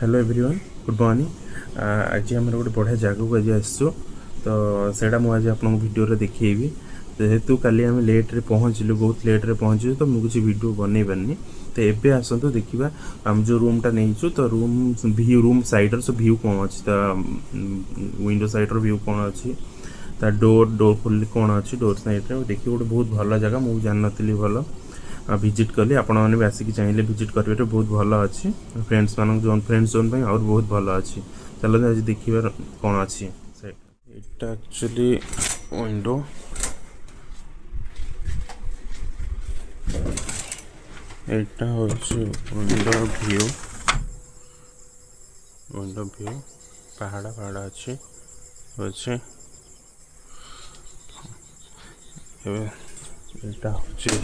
Hello everyone good morning. आज आम गोटे बढ़िया जगह को आज आसचु तो सेटा मुझे आपको वीडियो देखी जेहेतु काली आम लेट्रे पहुँचलु बहुत लेट्रे पहुँचू तो मुझे वीडियो बनई पारनी तो एबे आसतु देखा आम जो रूमटा नहीं तो रूम साइड सो व्यू कौन अच्छी विंडो साइड व्यू कौन अच्छी डोर खोल कौन अच्छी डोर साइड देखिए गोटे बहुत भल जगह मुझे जान नी भल विजिट कली आपण मैंने भी आसिक चाहिए विजिट करेंगे बहुत भल अच्छी फ्रेंड्स मान जोन फ्रेंड्स जोन और बहुत भल अच्छी चलो आज देखिए कौन अच्छी यहाँ एक्चुअली विंडो एटा हूँ विंडो व्यू पहाड़ पहाड़ अच्छी अच्छे यहाँ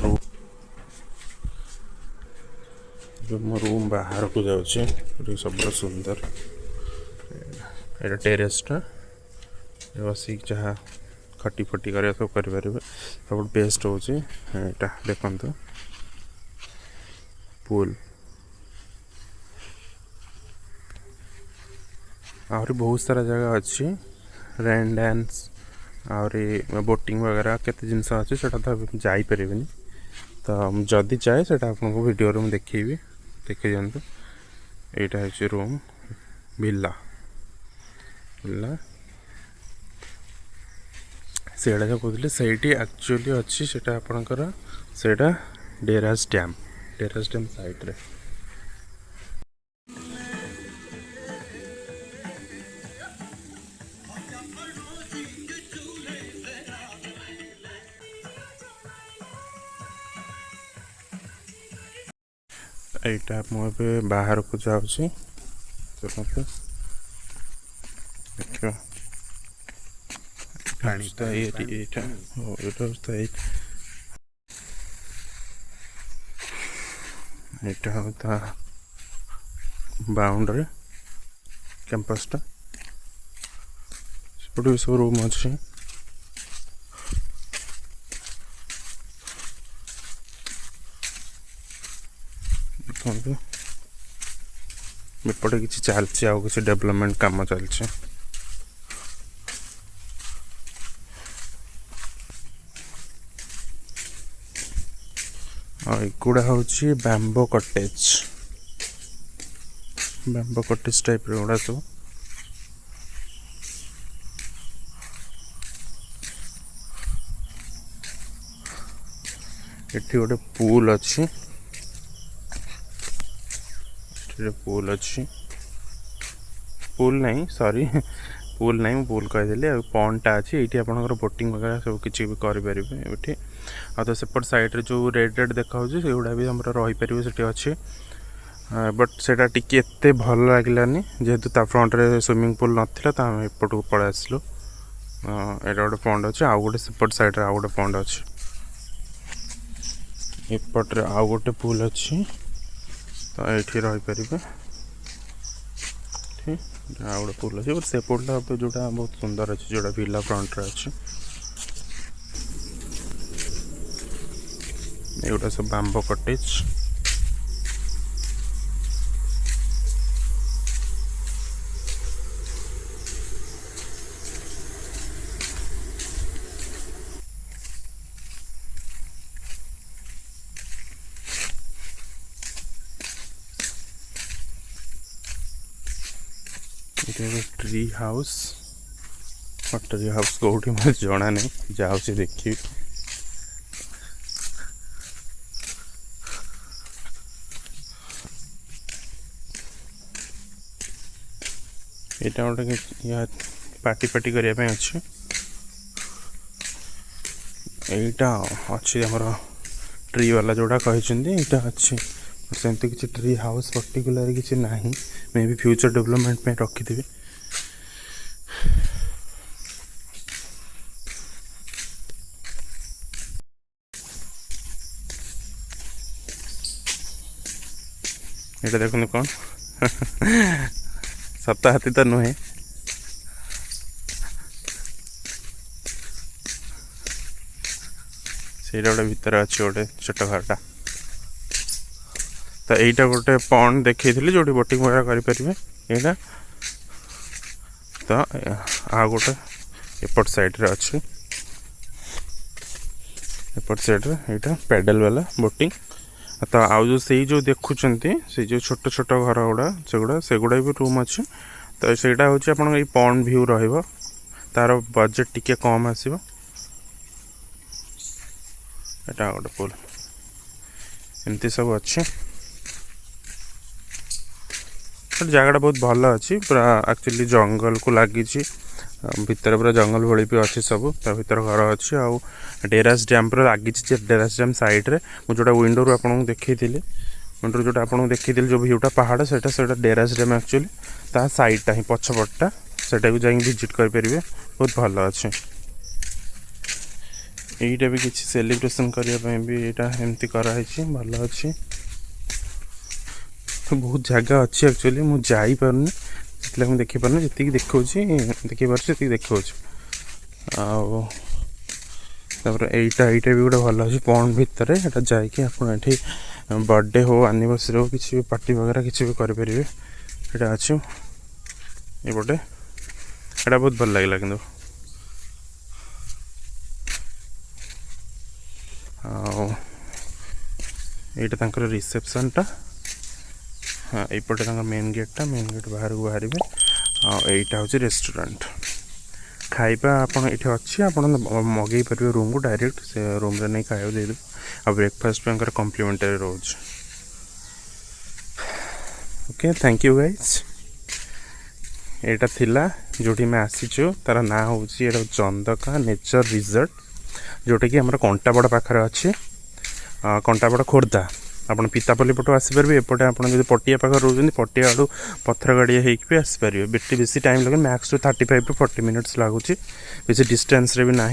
हूँ जो मो रूम बाहर को जाऊँचे सब सुंदर ये टेरेसटा बसिक जहाँ खटी फटी कर सब करें सब बेस्ट हूँ यहाँ देखते पूल आहरी बहुत सारा जगह अच्छी रेन डांस आहरी बोटिंग वगैरह केते जिनस अच्छी से जापर तो जदि जाए से आपको वीडियो में देखी देखी दिंतु यहाँ हूँ रूम विला विला सेटा जो कहते से एक्चुअली अच्छी से आपणकर से डेरास डैम साइड रे यहाँ मुझे बाहर को जाऊँगी चलते देखिए यहाँ हूँ बाउंड्री कैंपसटा सब रूम अच्छी एपटे कि चलती आउ कि डेवलपमेंट काम चलছে एगुड़ा हूँ बैम्बो कटेज टाइप गुड़ा सब ये गोटे पूल अच्छी पूल अच्छी पूल नहीं सॉरी पूल नहीं पूल कहीदेली पॉन्डटा अच्छी ये आपंकर बोटिंग वगैरह सब किसी भी करेंगे ये आ तो सेपट साइड जो रेड रेड देखा से गुड़ा भी आम रहीपर से अच्छे बट से टे भल लगे जेहेतु फ्रंट रे स्विमिंग पूल नाला तो आम एपट को पलि आसलु यहाँ गोटे पॉन्ड अच्छे आउ गोटे सेपट साइड आउ गोटे पॉन्ड अच्छे एपट्रे आउ गोटे पूल अच्छी तो ये रहीपर ठीक आउ गोटे पूल अच्छे बट से पूलटा जोटा बहुत सुंदर अच्छे जोटा विला फ्रंट रे अच्छे एगुटा सब बैम्बो कटेज ट्री हाउस कौटी मुझे जना नहीं जाऊँगी देखी यहाँ गोटे पार्टी पार्टी करने अच्छे यहाँ अच्छी आमर ट्री वाला जोड़ा कहते यहाँ अच्छी सेमती किसी ट्री हाउस पर्टिकुलर किसी ना मे भी फ्यूचर डेवलपमेंट में रखी ये देखो कौन सप्ताह हाथी तो नुहे से गोटे भितर अच्छे गोटे छोट घरटा तो यहीटा गोटे पॉन्ड देखी जो बोटिंग वगैरह करें यहाँ तो आ गोटे एपट साइड रे अच्छी एपट साइड रे यहाँ पैडल वाला बोटिंग तो आउ जो से जो देखुं से जो छोट छोट घर गुड़ा सेगुड़ा भी रूम अच्छे तो सहीटा हूँ आप पॉन्ड व्यू रहा तार बजेट टिके कम आसो एटा गोटे पुल एमती सब अच्छे जगह बहुत भल अच्छी पूरा एक्चुअली जंगल को लगी भितर पूरा जंगल भली भी अच्छी सब भर घर अच्छी आउ डेरास डैम पर लगी डेरास डैम साइड्रे मुझे जोटा विंडो रू आपको देखी विंडो जोटा आपको देखी जो भ्यूटा पहाड़ से डेरास डैम एक्चुअली ता साइडटा ही पछपटा से विजिट करेंगे बहुत भल अच्छे यहीटा भी किसी सेलिब्रेशन करने भी यहाँ एमती कराई भल अच्छी तो बहुत जगह अच्छी एक्चुअली मुझे जापारे से देखी पारे जी देखा देखी पारे देखा आईटा भी गोटे भल अच्छे पॉन्ड भितर यहाँ जाकि आप बर्थडे हो एनिवर्सरी हो किसी भी पार्टी वगैरह किसी भी करेंगे यहाँ अच्छे ये यहाँ बहुत भल लगे कि यहाँ रिसेप्शनटा हाँ यपटे मेन गेट बाहर को बाहर यहाँ हूँ रेस्टोरेंट खाइबा आप अच्छी आप मगई पारे रूम को डायरेक्ट से रूम रे नहीं खाया दे आ ब्रेकफास्ट भी कम्प्लीमेंटरी रोज ओके थैंक यू गाइज यहाँ थिला जोटी मैं आसीचु तार ना हूँ चंदका नेचर रिजर्ट जोटा कि आम कंटाबड़ पाखे अच्छे कंटाबड़ खोर्धा आप पितापल्ली पटू आसपारे एपटे आप पटिया पाखे रोज पटिया आड़ू पथर गाड़िया होगी आसपारे बेसी टाइम लगे मैक्स टू 35 to 40 मिनट्स लगुच बेसी डिस्टेंस रे भी ना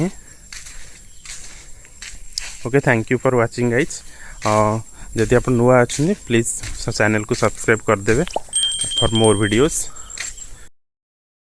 okay thank you for watching guys जदि आप नुआ अच्छा प्लीज़ चैनल को सब्सक्राइब करदे फॉर मोर वीडियोस